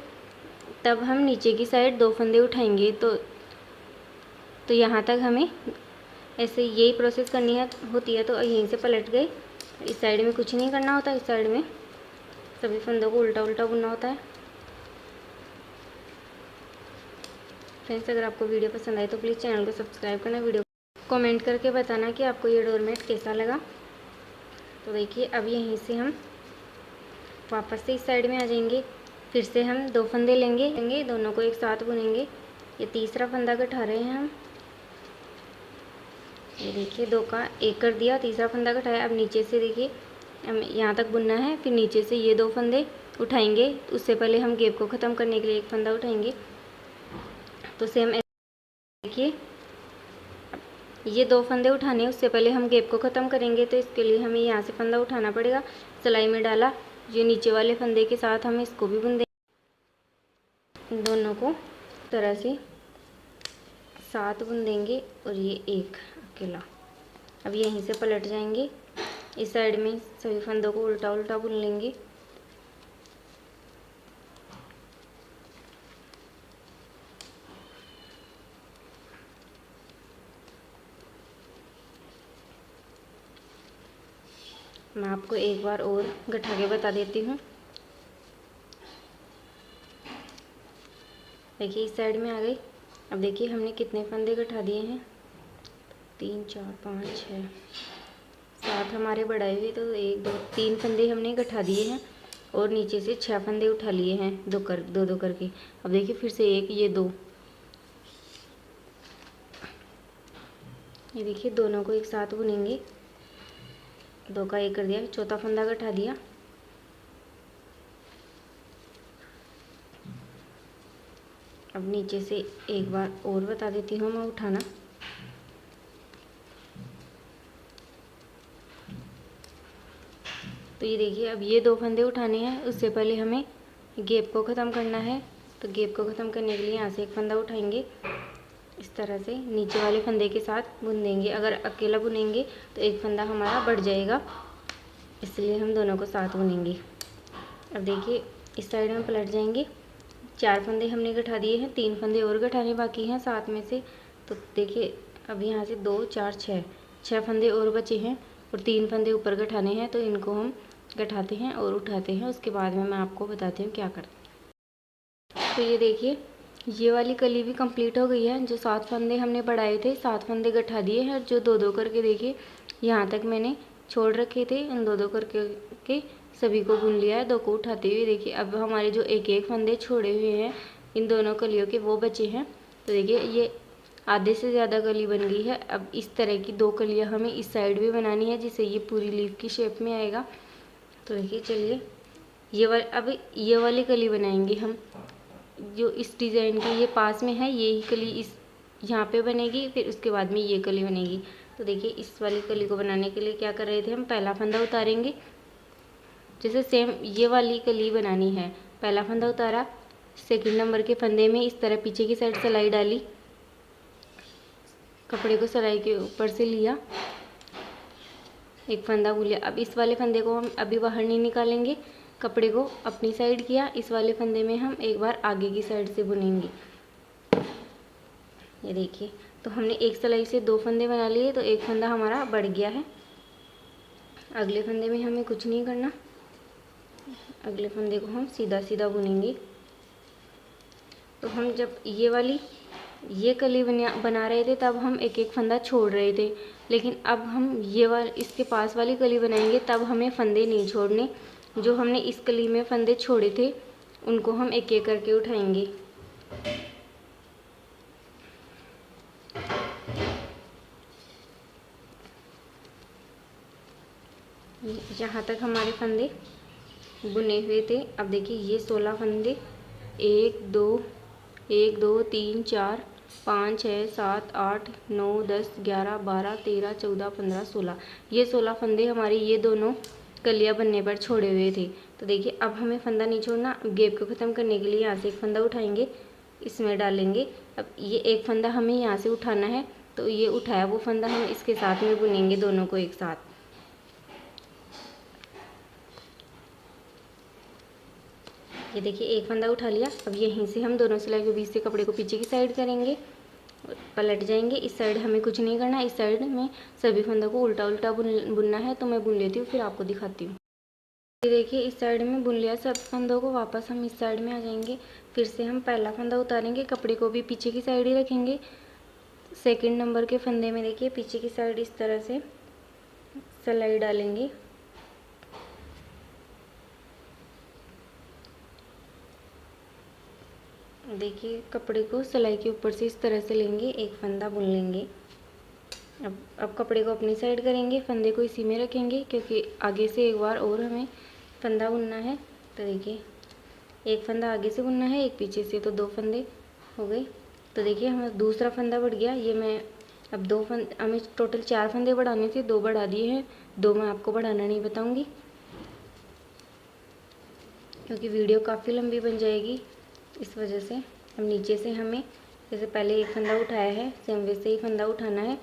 तब हम नीचे की साइड 2 फंदे उठाएंगे। तो यहाँ तक हमें ऐसे यही प्रोसेस करनी होती है। तो यहीं से पलट गए। इस साइड में कुछ नहीं करना होता, इस साइड में सभी फंदों को उल्टा उल्टा बुनना होता है। फ्रेंड्स, अगर आपको वीडियो पसंद आए तो प्लीज़ चैनल को सब्सक्राइब करना, वीडियो कमेंट करके बताना कि आपको ये डोरमेट कैसा लगा। तो देखिए अब यहीं से हम वापस से इस साइड में आ जाएंगे। फिर से हम 2 फंदे लेंगे, दोनों को एक साथ बुनेंगे। ये तीसरा फंदा उठा रहे हैं हम। ये देखिए 2 का 1 कर दिया, तीसरा फंदा उठाया। अब नीचे से देखिए हमें यहाँ तक बुनना है। फिर नीचे से ये 2 फंदे उठाएंगे। उससे पहले हम गैप को ख़त्म करने के लिए एक फंदा उठाएंगे। तो सेम देखिए ये 2 फंदे उठाने, उससे पहले हम गैप को ख़त्म करेंगे। तो इसके लिए हमें यहाँ से फंदा उठाना पड़ेगा। सिलाई में डाला, ये नीचे वाले फंदे के साथ हम इसको भी बुन देंगे। दोनों को तरह से साथ बुन देंगे और ये एक अकेला। अब यहीं से पलट जाएंगे। इस साइड में सभी फंदों को उल्टा उल्टा बुन लेंगे। मैं आपको एक बार और गठा के बता देती हूँ। देखिए इस साइड में आ गई। अब देखिए हमने कितने फंदे गठा दिए हैं, 3 4 5 6 7 हमारे बढ़ाए हुए। तो 1 2 3 फंदे हमने गठा दिए हैं और नीचे से 6 फंदे उठा लिए हैं, 2 करके। अब देखिए फिर से एक, ये 2, ये देखिए दोनों को एक साथ बुनेंगे। 2 का 1 कर दिया, चौथा फंदा गठा दिया। अब नीचे से एक बार और बता देती हूँ मैं उठाना। तो ये देखिए अब ये 2 फंदे उठाने हैं, उससे पहले हमें गैप को ख़त्म करना है। तो गैप को ख़त्म करने के लिए यहाँ से एक फंदा उठाएंगे, इस तरह से नीचे वाले फंदे के साथ बुन देंगे। अगर अकेला बुनेंगे तो एक फंदा हमारा बढ़ जाएगा, इसलिए हम दोनों को साथ बुनेंगे। अब देखिए इस साइड में पलट जाएंगे। 4 फंदे हमने गठा दिए हैं, 3 फंदे और गठाने बाकी हैं 7 में से। तो देखिए अब यहाँ से 2 4 6 फंदे और बचे हैं और 3 फंदे ऊपर गठाने हैं। तो इनको हम गठाते हैं और उठाते हैं। उसके बाद में मैं आपको बताती हूँ क्या करते हैं। तो ये देखिए ये वाली कली भी कंप्लीट हो गई है। जो 7 फंदे हमने बढ़ाए थे, 7 फंदे गठा दिए हैं। जो 2 करके देखिए यहाँ तक मैंने छोड़ रखे थे, इन 2 करके सभी को बुन लिया है। 2 को उठाते हुए देखिए अब हमारे जो एक फंदे छोड़े हुए हैं इन दोनों कलियों के, वो बचे हैं। तो देखिए ये आधे से ज़्यादा कली बन गई है। अब इस तरह की 2 कलियाँ हमें इस साइड भी बनानी है, जिससे ये पूरी लीफ की शेप में आएगा। तो देखिए चलिए अब ये वाली कली बनाएंगे हम। जो इस डिज़ाइन की ये पास में है, यही कली इस यहाँ पे बनेगी, फिर उसके बाद में ये कली बनेगी। तो देखिए इस वाली कली को बनाने के लिए क्या कर रहे थे हम, पहला फंदा उतारेंगे। जैसे सेम ये वाली कली बनानी है, पहला फंदा उतारा, सेकंड नंबर के फंदे में इस तरह पीछे की साइड सिलाई डाली, कपड़े को सिलाई के ऊपर से लिया, एक फंदा बुन लिया। अब इस वाले फंदे को हम अभी बाहर नहीं निकालेंगे, कपड़े को अपनी साइड किया, इस वाले फंदे में हम एक बार आगे की साइड से बुनेंगे। ये देखिए तो हमने एक सिलाई से 2 फंदे बना लिए, तो एक फंदा हमारा बढ़ गया है। अगले फंदे में हमें कुछ नहीं करना, अगले फंदे को हम सीधा सीधा बुनेंगे। तो हम जब ये कली बना रहे थे तब हम एक फंदा छोड़ रहे थे, लेकिन अब हम इसके पास वाली कली बनाएंगे तब हमें फंदे नहीं छोड़ने। जो हमने इस कली में फंदे छोड़े थे उनको हम एक एक करके उठाएंगे। यहाँ तक हमारे फंदे बुने हुए थे। अब देखिए ये 16 फंदे, 1 2 3 4 5 6 7 8 9 10 11 12 13 14 15 16, ये 16 फंदे हमारे ये दोनों कलियाँ बनने पर छोड़े हुए थे। तो देखिए अब हमें फंदा नहीं छोड़ना। गैप को ख़त्म करने के लिए यहाँ से एक फंदा उठाएंगे, इसमें डालेंगे। अब ये एक फंदा हमें यहाँ से उठाना है, तो ये उठाया वो फंदा हम इसके साथ में बुनेंगे दोनों को एक साथ। ये देखिए एक फंदा उठा लिया। अब यहीं से हम दोनों सिलाई के बीच से कपड़े को पीछे की साइड करेंगे, पलट जाएंगे। इस साइड हमें कुछ नहीं करना, इस साइड में सभी फंदों को उल्टा उल्टा बुनना है। तो मैं बुन लेती हूँ, फिर आपको दिखाती हूँ। ये देखिए इस साइड में बुन लिया सब फंदों को। वापस हम इस साइड में आ जाएंगे, फिर से हम पहला फंदा उतारेंगे, कपड़े को भी पीछे की साइड ही रखेंगे। सेकंड नंबर के फंदे में देखिए पीछे की साइड इस तरह से सिलाई डालेंगे। देखिए कपड़े को सिलाई के ऊपर से इस तरह से लेंगे, एक फंदा बुन लेंगे। अब कपड़े को अपनी साइड करेंगे, फंदे को इसी में रखेंगे क्योंकि आगे से एक बार और हमें फंदा बुनना है। तो देखिए एक फंदा आगे से बुनना है, एक पीछे से, तो 2 फंदे हो गए। तो देखिए हमारा दूसरा फंदा बढ़ गया। ये मैं अब 2 फंदे, हमें टोटल 4 फंदे बढ़ाने थे, 2 बढ़ा दिए हैं। 2 मैं आपको बढ़ाना नहीं बताऊंगी क्योंकि वीडियो काफ़ी लंबी बन जाएगी, इस वजह से। अब नीचे से हमें जैसे पहले एक फंदा उठाया है, सेम वैसे ही फंदा उठाना है।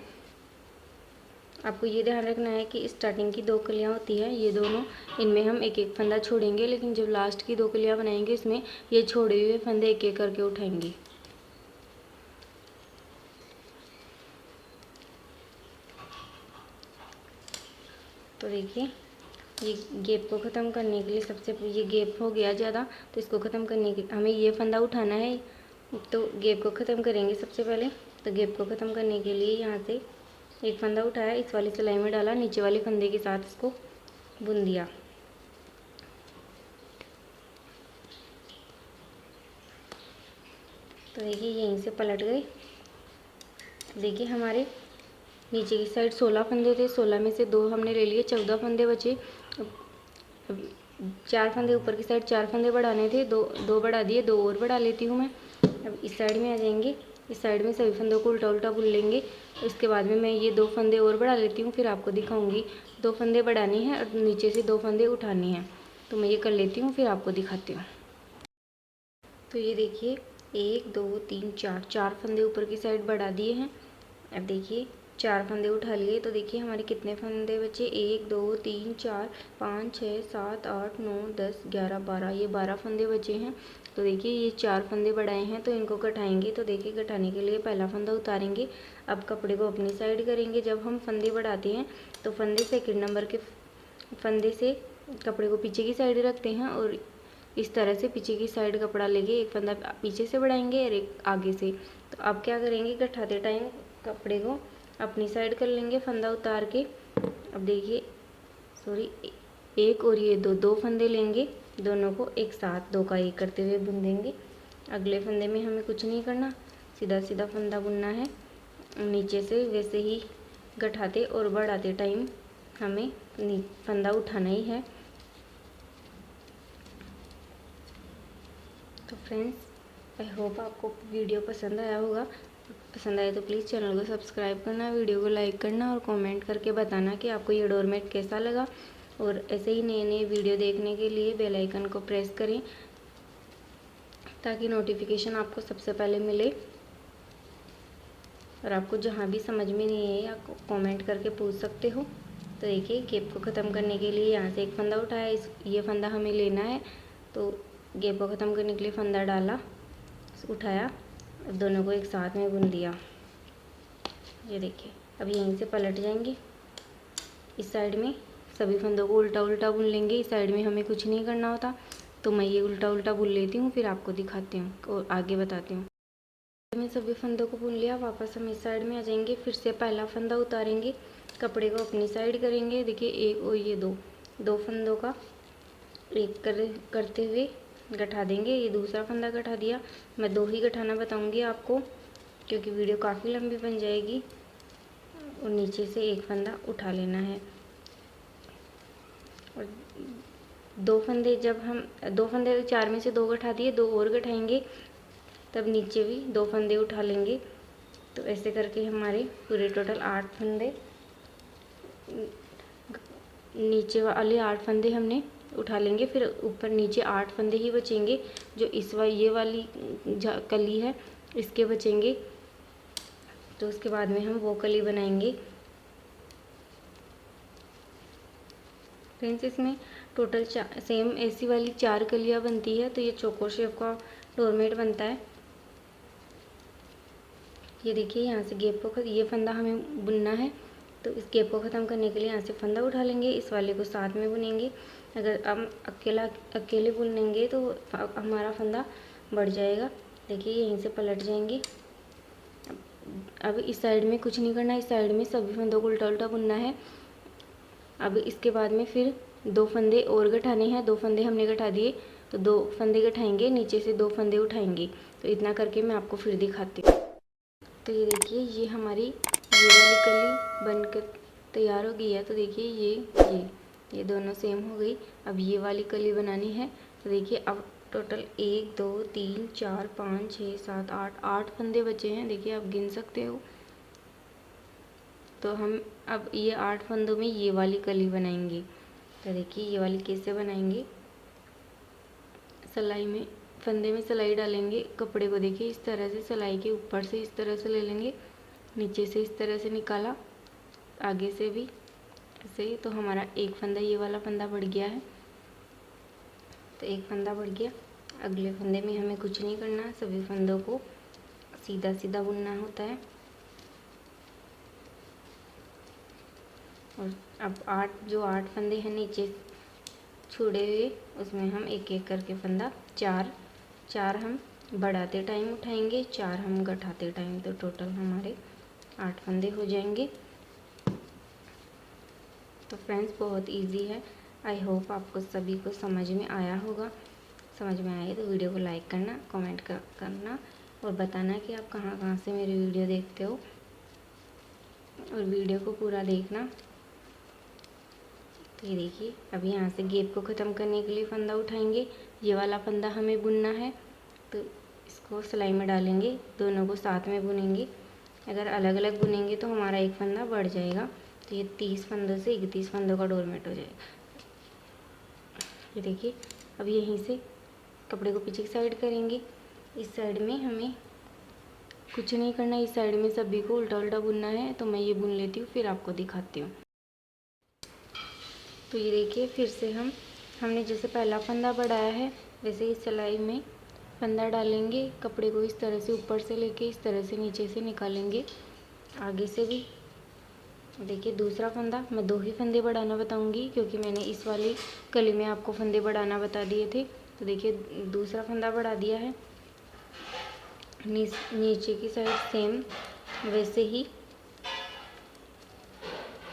आपको ये ध्यान रखना है कि स्टार्टिंग की 2 कलियाँ होती है, ये दोनों, इनमें हम एक एक फंदा छोड़ेंगे, लेकिन जब लास्ट की 2 कलियाँ बनाएंगे इसमें ये छोड़े हुए फंदे एक एक करके उठाएंगे। तो देखिए ये गैप को ख़त्म करने के लिए सबसे ये गैप हो गया ज़्यादा, तो इसको ख़त्म करने के हमें ये फंदा उठाना है। तो गैप को ख़त्म करेंगे सबसे पहले। तो गैप को ख़त्म करने के लिए यहाँ से एक फंदा उठाया, इस वाली सिलाई में डाला, नीचे वाले फंदे के साथ इसको बुन दिया। तो देखिए यहीं से पलट गए। देखिए हमारे नीचे की साइड 16 फंदे थे, 16 में से 2 हमने ले लिए, 14 फंदे बचे। अब 4 फंदे ऊपर की साइड 4 फंदे बढ़ाने थे, 2 बढ़ा दिए, 2 और बढ़ा लेती हूँ मैं। अब इस साइड में आ जाएंगे, इस साइड में सभी फंदों को उल्टा उल्टा बुन लेंगे। इसके बाद में मैं ये 2 फंदे और बढ़ा लेती हूँ, फिर आपको दिखाऊंगी। 2 फंदे बढ़ानी है और नीचे से 2 फंदे उठानी है, तो मैं ये कर लेती हूँ, फिर आपको दिखाती हूँ। तो ये देखिए 1 2 3 4 फंदे ऊपर की साइड बढ़ा दिए हैं। अब देखिए 4 फंदे उठा लिए। तो देखिए हमारे कितने फंदे बचे, 1 2 3 4 5 6 7 8 9 10 11 12, ये 12 फंदे बचे हैं। तो देखिए ये 4 फंदे बढ़ाए हैं, तो इनको कटाएंगे। तो देखिए कटाने के लिए पहला फंदा उतारेंगे। अब कपड़े को अपनी साइड करेंगे। जब हम फंदे बढ़ाते हैं तो फंदे सेकंड नंबर के फंदे से कपड़े को पीछे की साइड रखते हैं और इस तरह से पीछे की साइड कपड़ा लेके एक फंदा पीछे से बढ़ाएंगे और एक आगे से। तो अब क्या करेंगे, कटाते टाइम कपड़े को अपनी साइड कर लेंगे फंदा उतार के। अब देखिए सॉरी, एक और ये 2 फंदे लेंगे, दोनों को एक साथ 2 का 1 करते हुए बुन देंगे। अगले फंदे में हमें कुछ नहीं करना, सीधा सीधा फंदा बुनना है। नीचे से वैसे ही गठाते और बढ़ाते टाइम हमें फंदा उठाना ही है। तो फ्रेंड्स आई होप आपको वीडियो पसंद आया होगा। पसंद आए तो प्लीज़ चैनल को सब्सक्राइब करना, वीडियो को लाइक करना और कमेंट करके बताना कि आपको ये डोरमेट कैसा लगा। और ऐसे ही नए नए वीडियो देखने के लिए बेल आइकन को प्रेस करें ताकि नोटिफिकेशन आपको सबसे पहले मिले। और आपको जहाँ भी समझ में नहीं है आप कमेंट करके पूछ सकते हो। तो देखिए गैप को ख़त्म करने के लिए यहाँ से एक फंदा उठाया, ये फंदा हमें लेना है। तो गैप को ख़त्म करने के लिए फंदा डाला, उठाया, दोनों को एक साथ में बुन दिया। ये देखिए अब यहीं से पलट जाएंगे, इस साइड में सभी फंदों को उल्टा उल्टा बुन लेंगे। इस साइड में हमें कुछ नहीं करना होता, तो मैं ये उल्टा उल्टा बुन लेती हूँ, फिर आपको दिखाती हूँ और आगे बताती हूँ। मैं सभी फंदों को बुन लिया, वापस हम इस साइड में आ जाएंगे, फिर से पहला फंदा उतारेंगे, कपड़े को अपनी साइड करेंगे। देखिए एक और ये 2 फंदों का एक करते हुए गठा देंगे। ये दूसरा फंदा गठा दिया। मैं 2 ही गठाना बताऊंगी आपको क्योंकि वीडियो काफ़ी लंबी बन जाएगी। और नीचे से एक फंदा उठा लेना है। और 2 फंदे, जब हम 2 फंदे 4 में से 2 गठा दिए, 2 और गठाएंगे, तब नीचे भी 2 फंदे उठा लेंगे। तो ऐसे करके हमारे पूरे टोटल 8 फंदे, नीचे वाले 8 फंदे हमने उठा लेंगे। फिर ऊपर नीचे 8 फंदे ही बचेंगे, जो ये वाली कली है इसके बचेंगे। तो उसके बाद में हम वो कली बनाएंगे। फ्रेंड्स, इसमें टोटल सेम ऐसी वाली 4 कलियाँ बनती है, तो ये चौकोर शेप का डोरमेट बनता है। ये देखिए, यहाँ से गैप को ये फंदा हमें बुनना है, तो इस गैप को ख़त्म करने के लिए यहाँ से फंदा उठा लेंगे, इस वाले को साथ में बुनेंगे। अगर हम अकेले बुनेंगे तो हमारा फंदा बढ़ जाएगा। देखिए, यहीं से पलट जाएंगे। अब इस साइड में कुछ नहीं करना, इस साइड में सभी फंदों को उल्टा उल्टा बुनना है। अब इसके बाद में फिर 2 फंदे और गठाने हैं। 2 फंदे हमने गठा दिए, तो 2 फंदे गठाएंगे, नीचे से 2 फंदे उठाएंगे। तो इतना करके मैं आपको फिर दिखाती हूँ। तो ये देखिए, ये हमारी ये वाली कली बनकर तैयार हो गई है। तो देखिए, ये दोनों सेम हो गई। अब ये वाली कली बनानी है। तो देखिए, अब टोटल 1 2 3 4 5 6 7 8 फंदे बचे हैं। देखिए, आप गिन सकते हो। तो हम अब ये 8 फंदों में ये वाली कली बनाएंगे। तो देखिए, ये वाली कैसे बनाएंगे। सिलाई में फंदे में सिलाई डालेंगे, कपड़े को देखिए इस तरह से सिलाई के ऊपर से इस तरह से ले लेंगे, नीचे से इस तरह से निकाला, आगे से भी ऐसे। तो हमारा एक फंदा, ये वाला फंदा बढ़ गया है। तो एक फंदा बढ़ गया। अगले फंदे में हमें कुछ नहीं करना, सभी फंदों को सीधा सीधा बुनना होता है। और अब 8 फंदे हैं नीचे छुड़े हुए, उसमें हम एक एक करके फंदा 4 हम बढ़ाते टाइम उठाएंगे, 4 हम गठाते टाइम। तो टोटल हमारे 8 फंदे हो जाएंगे। तो फ्रेंड्स, बहुत इजी है। आई होप आपको सभी को समझ में आया होगा। समझ में आए तो वीडियो को लाइक करना, कमेंट करना और बताना कि आप कहाँ कहाँ से मेरी वीडियो देखते हो, और वीडियो को पूरा देखना। तो ये देखिए, अभी यहाँ से गैप को ख़त्म करने के लिए फंदा उठाएंगे। ये वाला फंदा हमें बुनना है, तो इसको सिलाई में डालेंगे, दोनों को साथ में बुनेंगे। अगर अलग अलग बुनेंगे तो हमारा एक फंदा बढ़ जाएगा। तो ये 30 फंदों से 31 फंदों का डोरमेट हो जाएगा। ये देखिए, अब यहीं से कपड़े को पीछे की साइड करेंगे। इस साइड में हमें कुछ नहीं करना, इस साइड में सभी को उल्टा उल्टा बुनना है। तो मैं ये बुन लेती हूँ, फिर आपको दिखाती हूँ। तो ये देखिए, फिर से हमने जैसे पहला फंदा बढ़ाया है, वैसे ही सिलाई में फंदा डालेंगे, कपड़े को इस तरह से ऊपर से लेके इस तरह से नीचे से निकालेंगे, आगे से भी। देखिए, दूसरा फंदा मैं 2 ही फंदे बढ़ाना बताऊंगी, क्योंकि मैंने इस वाली कली में आपको फंदे बढ़ाना बता दिए थे। तो देखिए, दूसरा फंदा बढ़ा दिया है। नीचे की साइड सेम वैसे ही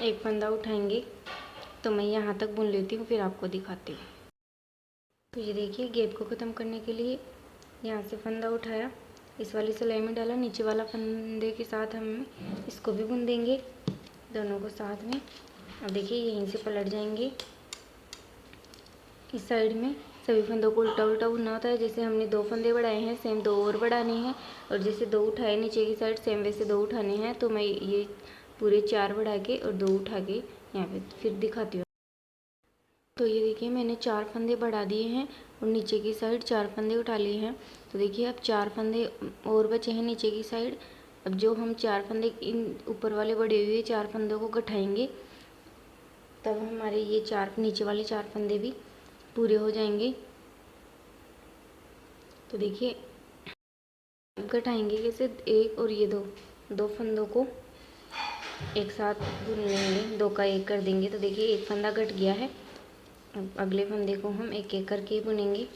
एक फंदा उठाएंगे। तो मैं यहाँ तक बुन लेती हूँ, फिर आपको दिखाती हूँ। तो ये देखिए, गैप को ख़त्म करने के लिए यहाँ से फंदा उठाया, इस वाली सिलाई में डाला, नीचे वाला फंदे के साथ हम इसको भी बुन देंगे, दोनों को साथ में। अब देखिए, यहीं से पलट जाएंगे। इस साइड में सभी फंदों को उल्टा उल्टा बुनना होता है। जैसे हमने 2 फंदे बढ़ाए हैं, सेम 2 और बढ़ाने हैं, और जैसे 2 उठाए नीचे की साइड, सेम वैसे 2 उठाने हैं। तो मैं ये पूरे 4 बढ़ा के और 2 उठा के यहाँ पे फिर दिखाती हूँ। तो ये देखिए, मैंने 4 फंदे बढ़ा दिए हैं और नीचे की साइड 4 फंदे उठा लिए हैं। तो देखिए, अब 4 फंदे और बचे हैं नीचे की साइड। अब जो हम 4 फंदे इन ऊपर वाले बढ़े हुए 4 फंदों को गठाएंगे, तब हमारे ये 4 नीचे वाले 4 फंदे भी पूरे हो जाएंगे। तो देखिए, गठाएंगे कैसे, एक और ये 2 फंदों को एक साथ बुन लेंगे, 2 का 1 कर देंगे। तो देखिए, एक फंदा गट गया है। अब अगले फंदे को हम एक एक करके बुनेंगे।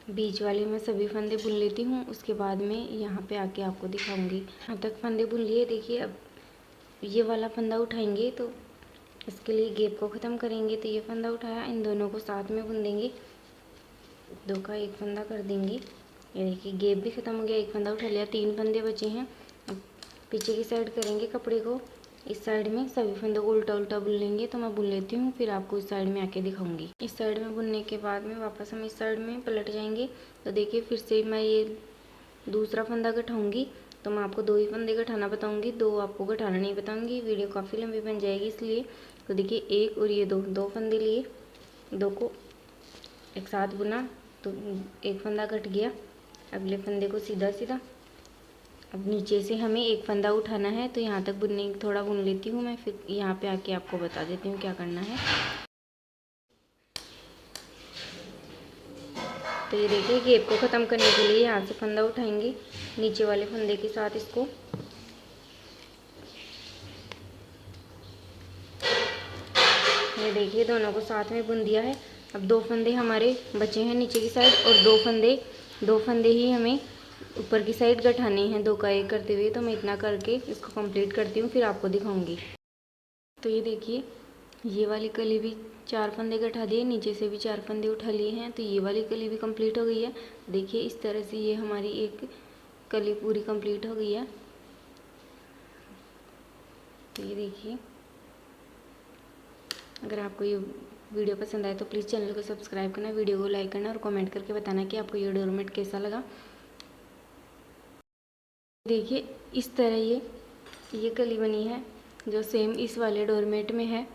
बीच वाले में सभी फंदे बुन लेती हूँ, उसके बाद में यहाँ पे आके आपको दिखाऊंगी। यहाँ तक फंदे बुन लिए। देखिए, अब ये वाला फंदा उठाएंगे, तो इसके लिए गैप को ख़त्म करेंगे। तो ये फंदा उठाया, इन दोनों को साथ में बुन देंगे, 2 का 1 फंदा कर देंगे। ये देखिए, गैप भी ख़त्म हो गया, एक फंदा उठा लिया, 3 फंदे बचे हैं। अब पीछे की साइड करेंगे कपड़े को, इस साइड में सभी फंदों को उल्टा उल्टा बुन लेंगे। तो मैं बुन लेती हूँ, फिर आपको इस साइड में आके दिखाऊंगी। इस साइड में बुनने के बाद में वापस हम इस साइड में पलट जाएंगे। तो देखिए, फिर से मैं ये दूसरा फंदा गठाऊंगी। तो मैं आपको 2 ही फंदे गठाना बताऊंगी, 2 आपको गठाना नहीं बताऊंगी, वीडियो काफ़ी लंबी बन जाएगी, इसलिए तो देखिए एक और ये दो फंदे लिए, दो को एक साथ बुना तो एक फंदा कट गया। अगले फंदे को सीधा सीधा, अब नीचे से हमें एक फंदा उठाना है, तो यहाँ तक बुनने थोड़ा बुन लेती हूँ मैं, फिर यहाँ पे आके आपको बता देती हूँ क्या करना है। तो ये देखिए घेप को ख़त्म करने के लिए यहाँ से फंदा उठाएंगे, नीचे वाले फंदे के साथ इसको ये देखिए दोनों को साथ में बुन दिया है। अब दो फंदे हमारे बचे हैं नीचे की साइड, और दो फंदे ही हमें ऊपर की साइड गठाने हैं, दो का एक करते हुए। तो मैं इतना करके इसको कंप्लीट करती हूँ, फिर आपको दिखाऊंगी। तो ये देखिए ये वाली कली भी 4 फंदे गठा दिए, नीचे से भी 4 फंदे उठा लिए हैं, तो ये वाली कली भी कंप्लीट हो गई है। देखिए इस तरह से ये हमारी एक कली पूरी कंप्लीट हो गई है। तो ये देखिए, अगर आपको ये वीडियो पसंद आए तो प्लीज़ चैनल को सब्सक्राइब करना, वीडियो को लाइक करना और कमेंट करके बताना कि आपको ये डोरमेट कैसा लगा। देखिए इस तरह ये कली बनी है, जो सेम इस वाले डोरमेट में है।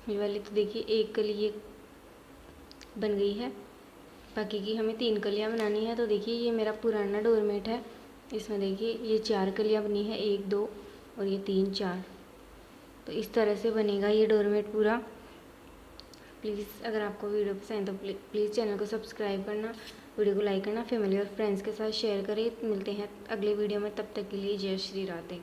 ये वाली तो देखिए एक कली ये बन गई है, बाकी की हमें 3 कलियाँ बनानी है। तो देखिए ये मेरा पुराना डोरमेट है, इसमें देखिए ये 4 कलियाँ बनी है, 1 2 और ये 3 4। तो इस तरह से बनेगा ये डोरमेट पूरा। प्लीज़ अगर आपको वीडियो पसंद है तो प्लीज़ चैनल को सब्सक्राइब करना, वीडियो को लाइक करना, फैमिली और फ्रेंड्स के साथ शेयर करें। मिलते हैं अगले वीडियो में, तब तक के लिए जय श्री राधे।